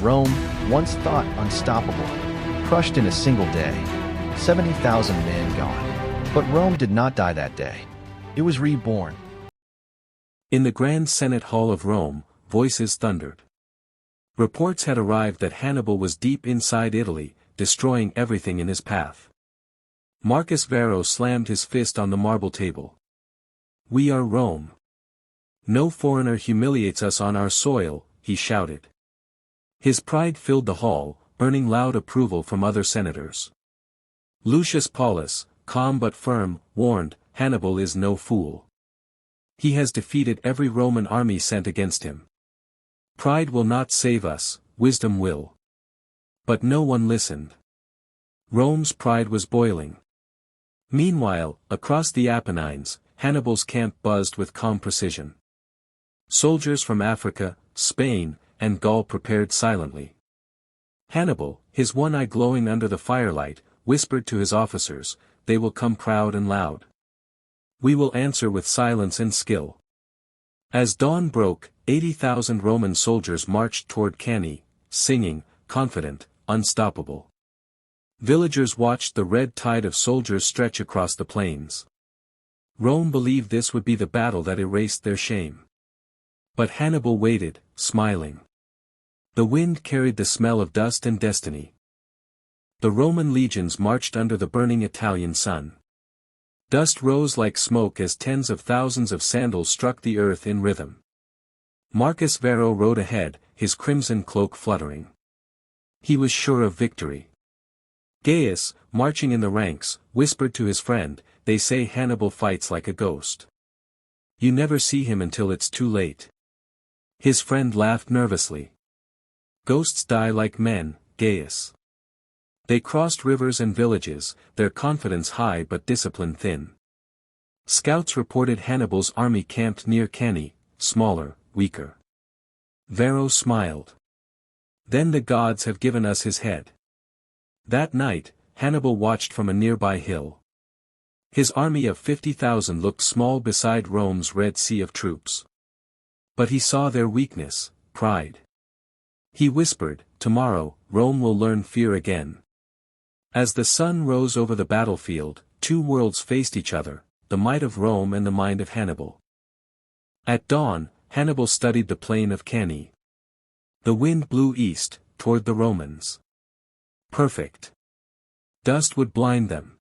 Rome, once thought unstoppable, crushed in a single day. 70,000 men gone. But Rome did not die that day. It was reborn. In the Grand Senate Hall of Rome, voices thundered. Reports had arrived that Hannibal was deep inside Italy, destroying everything in his path. Marcus Varro slammed his fist on the marble table. "We are Rome. No foreigner humiliates us on our soil," he shouted. His pride filled the hall, earning loud approval from other senators. Lucius Paulus, calm but firm, warned, "Hannibal is no fool. He has defeated every Roman army sent against him. Pride will not save us, wisdom will." But no one listened. Rome's pride was boiling. Meanwhile, across the Apennines, Hannibal's camp buzzed with calm precision. Soldiers from Africa, Spain, and Gaul prepared silently. Hannibal, his one eye glowing under the firelight, whispered to his officers, "They will come proud and loud. We will answer with silence and skill." As dawn broke, 80,000 Roman soldiers marched toward Cannae, singing, confident, unstoppable. Villagers watched the red tide of soldiers stretch across the plains. Rome believed this would be the battle that erased their shame. But Hannibal waited, smiling. The wind carried the smell of dust and destiny. The Roman legions marched under the burning Italian sun. Dust rose like smoke as tens of thousands of sandals struck the earth in rhythm. Marcus Varro rode ahead, his crimson cloak fluttering. He was sure of victory. Gaius, marching in the ranks, whispered to his friend, "They say Hannibal fights like a ghost. You never see him until it's too late." His friend laughed nervously. "Ghosts die like men, Gaius. They crossed rivers and villages, their confidence high but discipline thin." Scouts reported Hannibal's army camped near Cannae, smaller, weaker. Varro smiled. "Then the gods have given us his head." That night, Hannibal watched from a nearby hill. His army of 50,000 looked small beside Rome's Red Sea of troops. But he saw their weakness, pride. He whispered, "Tomorrow, Rome will learn fear again." As the sun rose over the battlefield, two worlds faced each other, the might of Rome and the mind of Hannibal. At dawn, Hannibal studied the plain of Cannae. The wind blew east, toward the Romans. Perfect. Dust would blind them.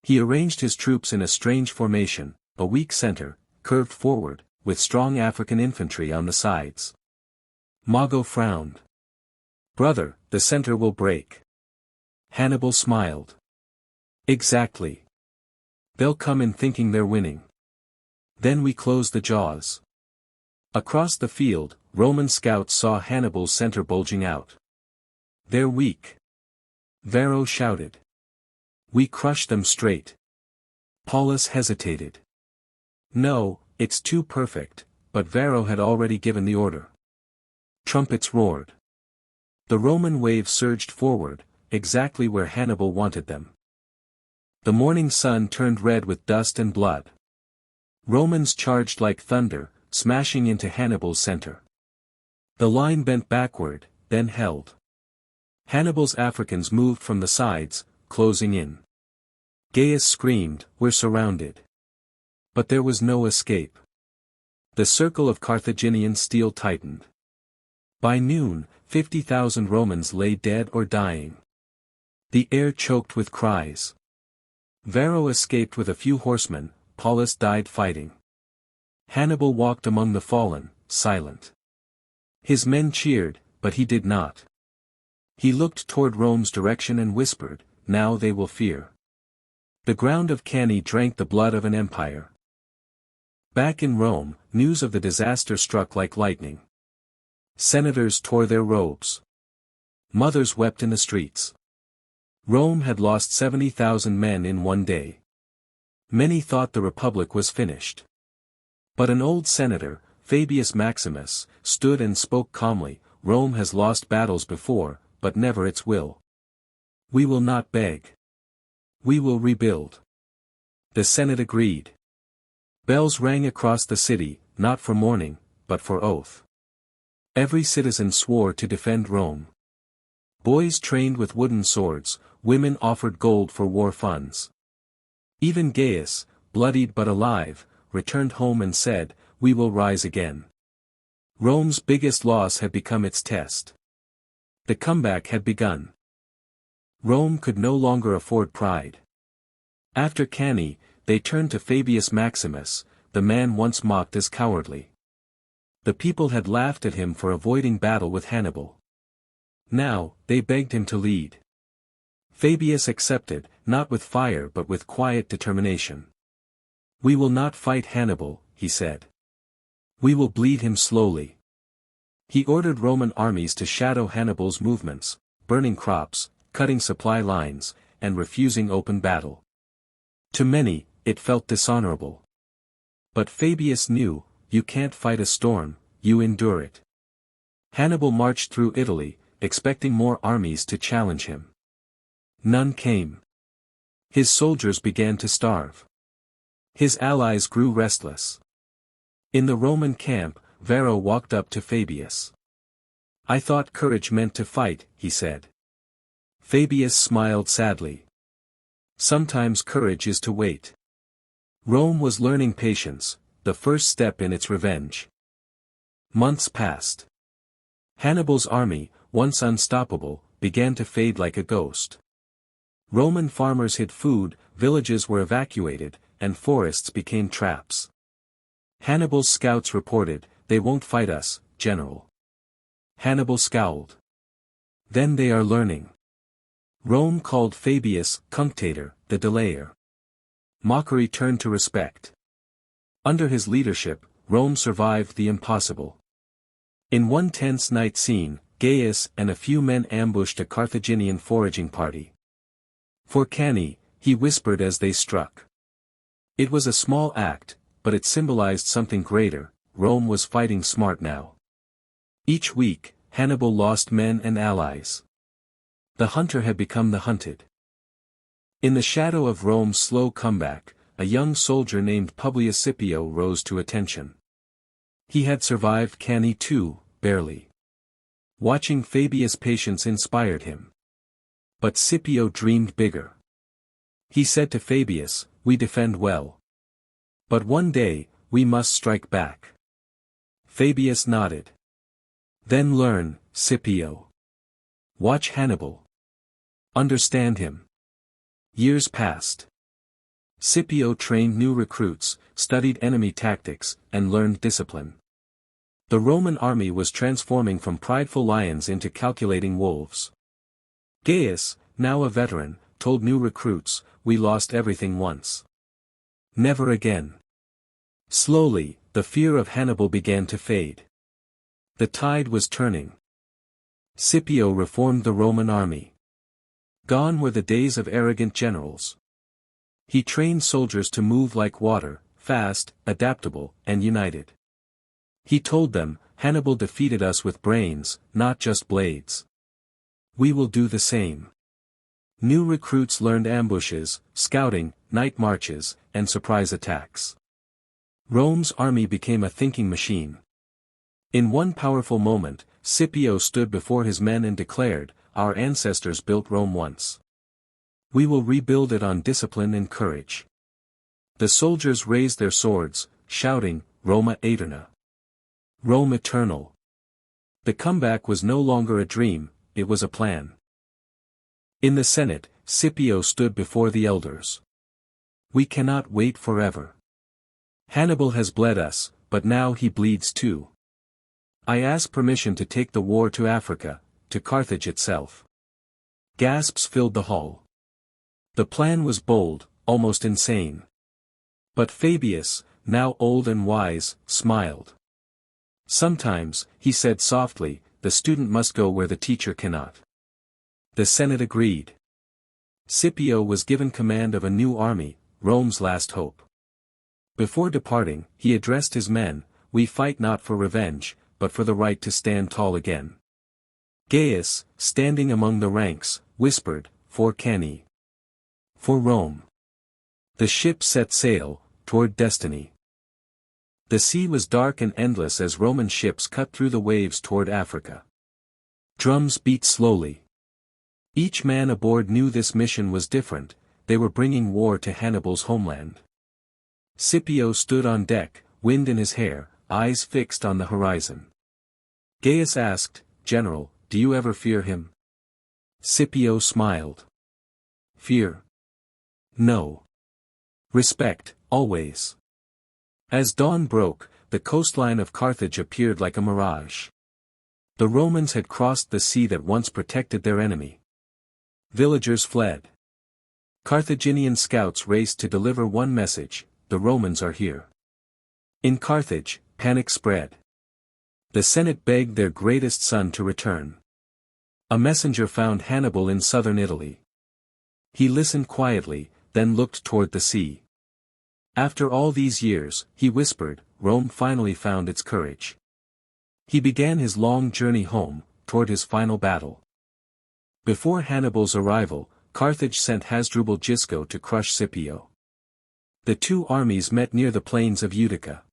He arranged his troops in a strange formation, a weak center, curved forward, with strong African infantry on the sides. Mago frowned. "Brother, the center will break." Hannibal smiled. "Exactly. They'll come in thinking they're winning. Then we close the jaws." Across the field, Roman scouts saw Hannibal's center bulging out. "They're weak." Varro shouted. "We crush them straight." Paulus hesitated. "No, it's too perfect," but Varro had already given the order. Trumpets roared. The Roman wave surged forward, exactly where Hannibal wanted them. The morning sun turned red with dust and blood. Romans charged like thunder, smashing into Hannibal's center. The line bent backward, then held. Hannibal's Africans moved from the sides, closing in. Gaius screamed, "We're surrounded." But there was no escape. The circle of Carthaginian steel tightened. By noon, 50,000 Romans lay dead or dying. The air choked with cries. Varro escaped with a few horsemen, Paulus died fighting. Hannibal walked among the fallen, silent. His men cheered, but he did not. He looked toward Rome's direction and whispered, "Now they will fear." The ground of Cannae drank the blood of an empire. Back in Rome, news of the disaster struck like lightning. Senators tore their robes. Mothers wept in the streets. Rome had lost 70,000 men in one day. Many thought the republic was finished. But an old senator, Fabius Maximus, stood and spoke calmly, "Rome has lost battles before, but never its will. We will not beg. We will rebuild." The Senate agreed. Bells rang across the city, not for mourning, but for oath. Every citizen swore to defend Rome. Boys trained with wooden swords, women offered gold for war funds. Even Gaius, bloodied but alive, returned home and said, "We will rise again." Rome's biggest loss had become its test. The comeback had begun. Rome could no longer afford pride. After Cannae, they turned to Fabius Maximus, the man once mocked as cowardly. The people had laughed at him for avoiding battle with Hannibal. Now, they begged him to lead. Fabius accepted, not with fire but with quiet determination. "We will not fight Hannibal," he said. "We will bleed him slowly." He ordered Roman armies to shadow Hannibal's movements, burning crops, cutting supply lines, and refusing open battle. To many, it felt dishonorable. But Fabius knew, you can't fight a storm, you endure it. Hannibal marched through Italy, expecting more armies to challenge him. None came. His soldiers began to starve. His allies grew restless. In the Roman camp, Varro walked up to Fabius. "I thought courage meant to fight," he said. Fabius smiled sadly. "Sometimes courage is to wait." Rome was learning patience, the first step in its revenge. Months passed. Hannibal's army, once unstoppable, began to fade like a ghost. Roman farmers hid food, villages were evacuated, and forests became traps. Hannibal's scouts reported, "They won't fight us, General." Hannibal scowled. "Then they are learning." Rome called Fabius cunctator, the delayer. Mockery turned to respect. Under his leadership, Rome survived the impossible. In one tense night scene, Gaius and a few men ambushed a Carthaginian foraging party. "For Cannae," he whispered as they struck. It was a small act, but it symbolized something greater. Rome was fighting smart now. Each week, Hannibal lost men and allies. The hunter had become the hunted. In the shadow of Rome's slow comeback, a young soldier named Publius Scipio rose to attention. He had survived Cannae too, barely. Watching Fabius' patience inspired him. But Scipio dreamed bigger. He said to Fabius, "We defend well. But one day, we must strike back." Fabius nodded. "Then learn, Scipio. Watch Hannibal. Understand him." Years passed. Scipio trained new recruits, studied enemy tactics, and learned discipline. The Roman army was transforming from prideful lions into calculating wolves. Gaius, now a veteran, told new recruits, "We lost everything once. Never again." Slowly, the fear of Hannibal began to fade. The tide was turning. Scipio reformed the Roman army. Gone were the days of arrogant generals. He trained soldiers to move like water, fast, adaptable, and united. He told them, "Hannibal defeated us with brains, not just blades. We will do the same." New recruits learned ambushes, scouting, night marches, and surprise attacks. Rome's army became a thinking machine. In one powerful moment, Scipio stood before his men and declared, "Our ancestors built Rome once. We will rebuild it on discipline and courage." The soldiers raised their swords, shouting, "Roma Aeterna. Rome eternal." The comeback was no longer a dream, it was a plan. In the Senate, Scipio stood before the elders. "We cannot wait forever. Hannibal has bled us, but now he bleeds too. I ask permission to take the war to Africa, to Carthage itself." Gasps filled the hall. The plan was bold, almost insane. But Fabius, now old and wise, smiled. "Sometimes," he said softly, "the student must go where the teacher cannot." The Senate agreed. Scipio was given command of a new army, Rome's last hope. Before departing, he addressed his men, "We fight not for revenge, but for the right to stand tall again." Gaius, standing among the ranks, whispered, "For Cannae. For Rome." The ship set sail, toward destiny. The sea was dark and endless as Roman ships cut through the waves toward Africa. Drums beat slowly. Each man aboard knew this mission was different, they were bringing war to Hannibal's homeland. Scipio stood on deck, wind in his hair, eyes fixed on the horizon. Gaius asked, "General, do you ever fear him?" Scipio smiled. "Fear? No. Respect, always." As dawn broke, the coastline of Carthage appeared like a mirage. The Romans had crossed the sea that once protected their enemy. Villagers fled. Carthaginian scouts raced to deliver one message: the Romans are here. In Carthage, panic spread. The Senate begged their greatest son to return. A messenger found Hannibal in southern Italy. He listened quietly, then looked toward the sea. After all these years, he whispered, Rome finally found its courage. He began his long journey home, toward his final battle. Before Hannibal's arrival, Carthage sent Hasdrubal Gisco to crush Scipio. The two armies met near the plains of Utica.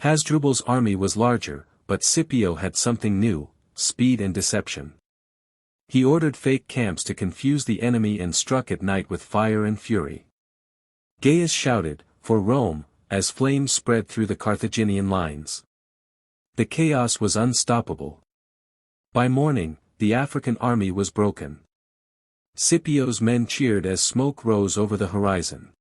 Hasdrubal's army was larger, but Scipio had something new: speed and deception. He ordered fake camps to confuse the enemy and struck at night with fire and fury. Gaius shouted, "For Rome," as flames spread through the Carthaginian lines. The chaos was unstoppable. By morning, the African army was broken. Scipio's men cheered as smoke rose over the horizon.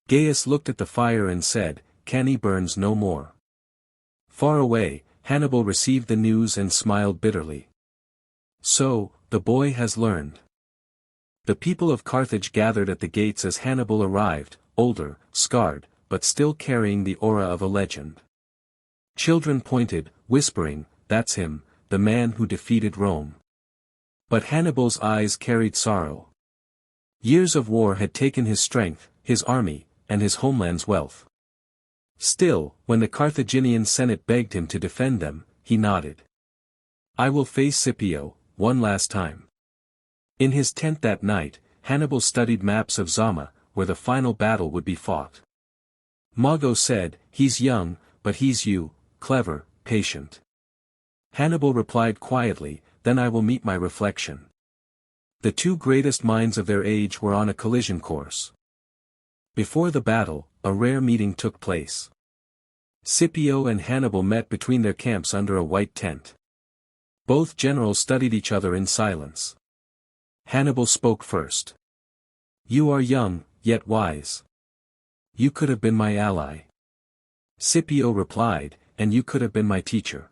Gaius looked at the fire and said, "Cannae burns no more." Far away, Hannibal received the news and smiled bitterly. So, the boy has learned. The people of Carthage gathered at the gates as Hannibal arrived, older, scarred, but still carrying the aura of a legend. Children pointed, whispering, "That's him, the man who defeated Rome." But Hannibal's eyes carried sorrow. Years of war had taken his strength, his army, and his homeland's wealth. Still, when the Carthaginian Senate begged him to defend them, he nodded. "I will face Scipio, one last time." In his tent that night, Hannibal studied maps of Zama, where the final battle would be fought. Mago said, "He's young, but he's you, clever, patient." Hannibal replied quietly, "Then I will meet my reflection." The two greatest minds of their age were on a collision course. Before the battle, a rare meeting took place. Scipio and Hannibal met between their camps under a white tent. Both generals studied each other in silence. Hannibal spoke first. "You are young, yet wise. You could have been my ally." Scipio replied, "And you could have been my teacher."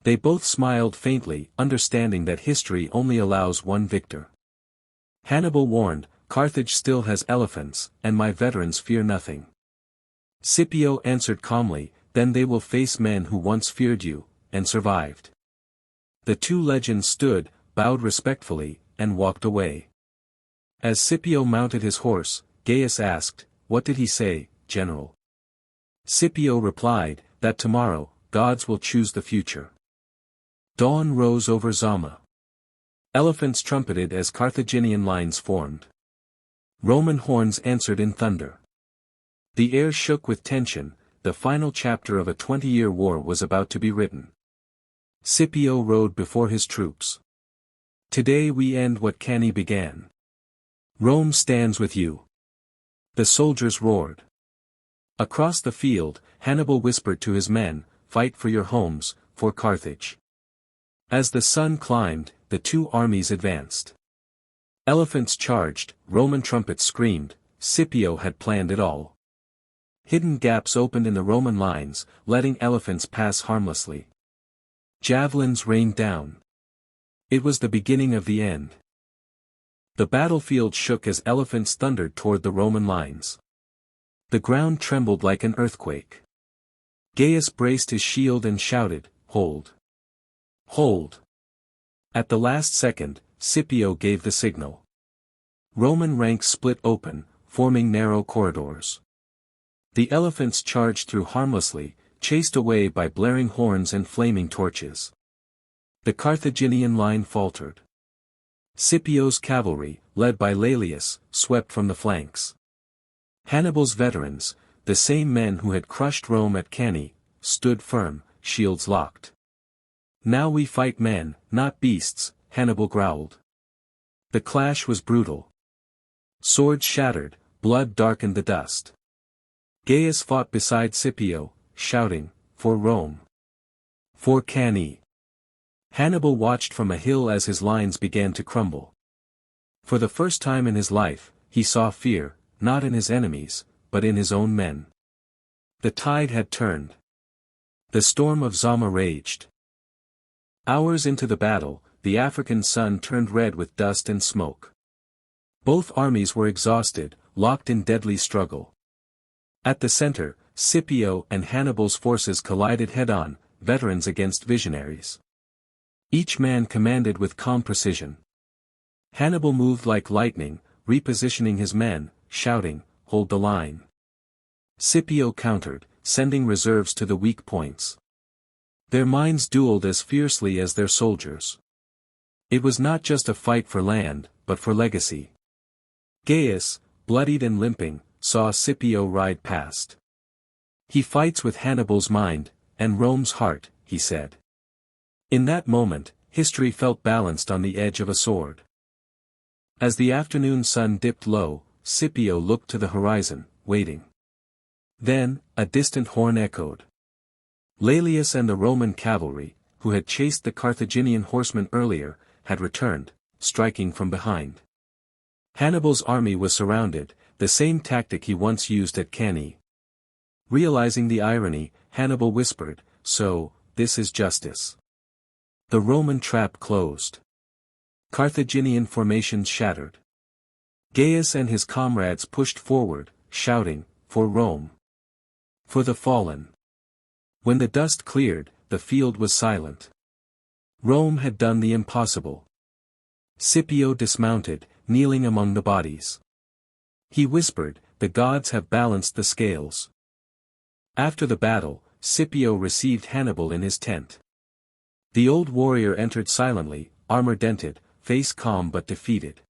They both smiled faintly, understanding that history only allows one victor. Hannibal warned, "Carthage still has elephants, and my veterans fear nothing." Scipio answered calmly, "Then they will face men who once feared you, and survived." The two legends stood, bowed respectfully, and walked away. As Scipio mounted his horse, Gaius asked, "What did he say, General?" Scipio replied, "That tomorrow, gods will choose the future." Dawn rose over Zama. Elephants trumpeted as Carthaginian lines formed. Roman horns answered in thunder. The air shook with tension, the final chapter of a 20-year war was about to be written. Scipio rode before his troops. "Today we end what Cannae began. Rome stands with you." The soldiers roared. Across the field, Hannibal whispered to his men, "Fight for your homes, for Carthage." As the sun climbed, the two armies advanced. Elephants charged, Roman trumpets screamed, Scipio had planned it all. Hidden gaps opened in the Roman lines, letting elephants pass harmlessly. Javelins rained down. It was the beginning of the end. The battlefield shook as elephants thundered toward the Roman lines. The ground trembled like an earthquake. Gaius braced his shield and shouted, "Hold! Hold!" At the last second, Scipio gave the signal. Roman ranks split open, forming narrow corridors. The elephants charged through harmlessly, chased away by blaring horns and flaming torches. The Carthaginian line faltered. Scipio's cavalry, led by Laelius, swept from the flanks. Hannibal's veterans, the same men who had crushed Rome at Cannae, stood firm, shields locked. "Now we fight men, not beasts," Hannibal growled. The clash was brutal. Swords shattered, blood darkened the dust. Gaius fought beside Scipio, shouting, "For Rome! For Cannae!" Hannibal watched from a hill as his lines began to crumble. For the first time in his life, he saw fear, not in his enemies, but in his own men. The tide had turned. The storm of Zama raged. Hours into the battle, the African sun turned red with dust and smoke. Both armies were exhausted, locked in deadly struggle. At the center, Scipio and Hannibal's forces collided head-on, veterans against visionaries. Each man commanded with calm precision. Hannibal moved like lightning, repositioning his men, shouting, "Hold the line." Scipio countered, sending reserves to the weak points. Their minds dueled as fiercely as their soldiers. It was not just a fight for land, but for legacy. Gaius, bloodied and limping, saw Scipio ride past. "He fights with Hannibal's mind, and Rome's heart," he said. In that moment, history felt balanced on the edge of a sword. As the afternoon sun dipped low, Scipio looked to the horizon, waiting. Then, a distant horn echoed. Laelius and the Roman cavalry, who had chased the Carthaginian horsemen earlier, had returned, striking from behind. Hannibal's army was surrounded, the same tactic he once used at Cannae. Realizing the irony, Hannibal whispered, "So, this is justice." The Roman trap closed. Carthaginian formations shattered. Gaius and his comrades pushed forward, shouting, "For Rome! For the fallen!" When the dust cleared, the field was silent. Rome had done the impossible. Scipio dismounted, kneeling among the bodies. He whispered, "The gods have balanced the scales." After the battle, Scipio received Hannibal in his tent. The old warrior entered silently, armor dented, face calm but defeated.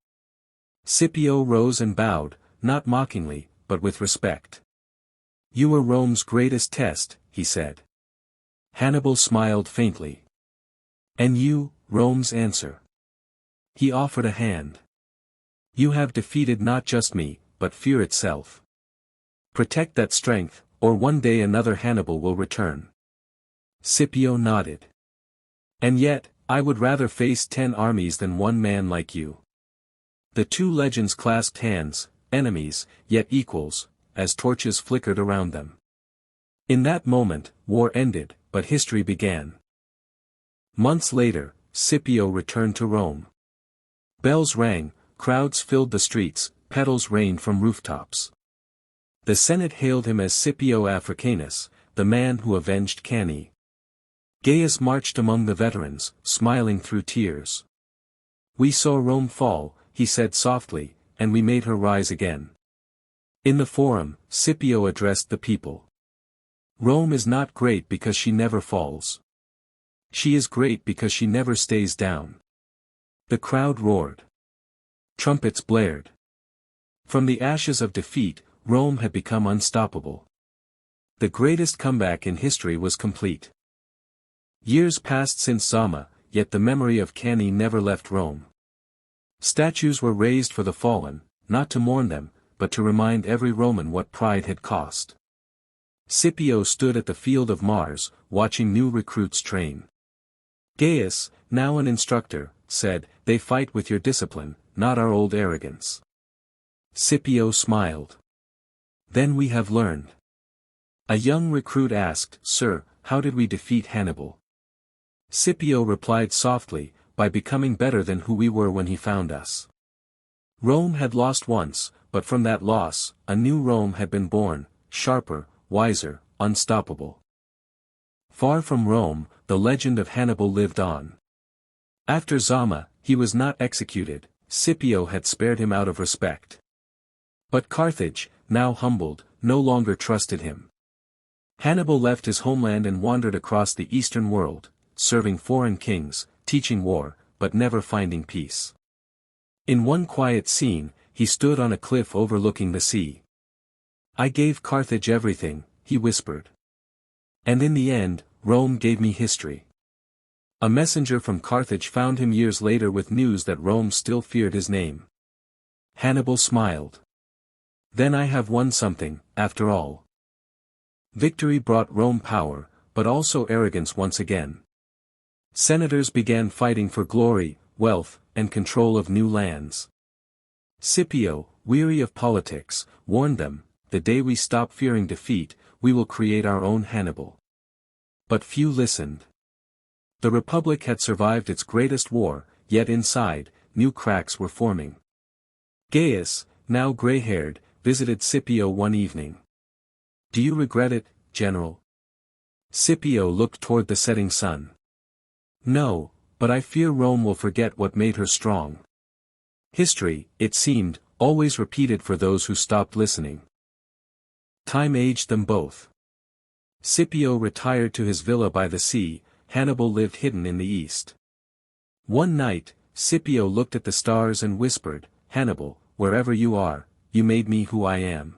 Scipio rose and bowed, not mockingly, but with respect. "You were Rome's greatest test," he said. Hannibal smiled faintly. "And you, Rome's answer." He offered a hand. "You have defeated not just me, but fear itself. Protect that strength, or one day another Hannibal will return." Scipio nodded. "And yet, I would rather face 10 armies than one man like you." The two legends clasped hands, enemies, yet equals, as torches flickered around them. In that moment, war ended, but history began. Months later, Scipio returned to Rome. Bells rang, crowds filled the streets, petals rained from rooftops. The Senate hailed him as Scipio Africanus, the man who avenged Cannae. Gaius marched among the veterans, smiling through tears. "We saw Rome fall," he said softly, "and we made her rise again." In the forum, Scipio addressed the people. "Rome is not great because she never falls. She is great because she never stays down." The crowd roared. Trumpets blared. From the ashes of defeat, Rome had become unstoppable. The greatest comeback in history was complete. Years passed since Zama, yet the memory of Cannae never left Rome. Statues were raised for the fallen, not to mourn them, but to remind every Roman what pride had cost. Scipio stood at the field of Mars, watching new recruits train. Gaius, now an instructor, said, "They fight with your discipline, not our old arrogance." Scipio smiled. "Then we have learned." A young recruit asked, "Sir, how did we defeat Hannibal?" Scipio replied softly, "By becoming better than who we were when he found us." Rome had lost once, but from that loss, a new Rome had been born, sharper, wiser, unstoppable. Far from Rome, the legend of Hannibal lived on. After Zama, he was not executed, Scipio had spared him out of respect. But Carthage, now humbled, no longer trusted him. Hannibal left his homeland and wandered across the eastern world, serving foreign kings, teaching war, but never finding peace. In one quiet scene, he stood on a cliff overlooking the sea. I gave Carthage everything, he whispered. And in the end, Rome gave me history. A messenger from Carthage found him years later with news that Rome still feared his name. Hannibal smiled. Then I have won something, after all. Victory brought Rome power, but also arrogance once again. Senators began fighting for glory, wealth, and control of new lands. Scipio, weary of politics, warned them, the day we stop fearing defeat, we will create our own Hannibal. But few listened. The Republic had survived its greatest war, yet inside, new cracks were forming. Gaius, now gray-haired, visited Scipio one evening. Do you regret it, General? Scipio looked toward the setting sun. No, but I fear Rome will forget what made her strong. History, it seemed, always repeated for those who stopped listening. Time aged them both. Scipio retired to his villa by the sea, Hannibal lived hidden in the east. One night, Scipio looked at the stars and whispered, Hannibal, wherever you are, you made me who I am.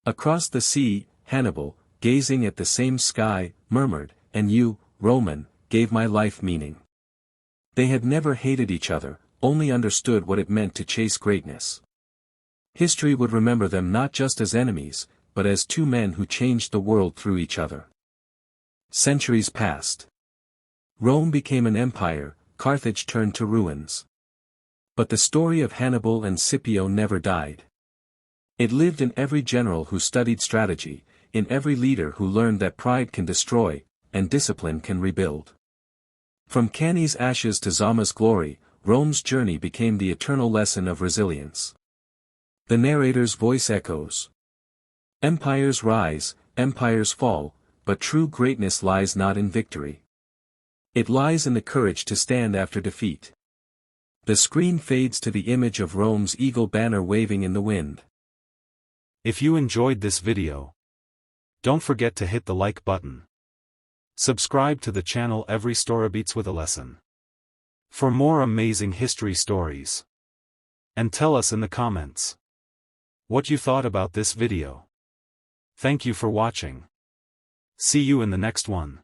Across the sea, Hannibal, gazing at the same sky, murmured, and you, Roman, gave my life meaning. They had never hated each other, only understood what it meant to chase greatness. History would remember them not just as enemies, but as two men who changed the world through each other. Centuries passed. Rome became an empire, Carthage turned to ruins. But the story of Hannibal and Scipio never died. It lived in every general who studied strategy, in every leader who learned that pride can destroy, and discipline can rebuild. From Cannae's ashes to Zama's glory, Rome's journey became the eternal lesson of resilience. The narrator's voice echoes. Empires rise, empires fall, but true greatness lies not in victory. It lies in the courage to stand after defeat. The screen fades to the image of Rome's eagle banner waving in the wind. If you enjoyed this video, don't forget to hit the like button. Subscribe to the channel Every Story Beats with a Lesson for more amazing history stories. And tell us in the comments what you thought about this video. Thank you for watching. See you in the next one.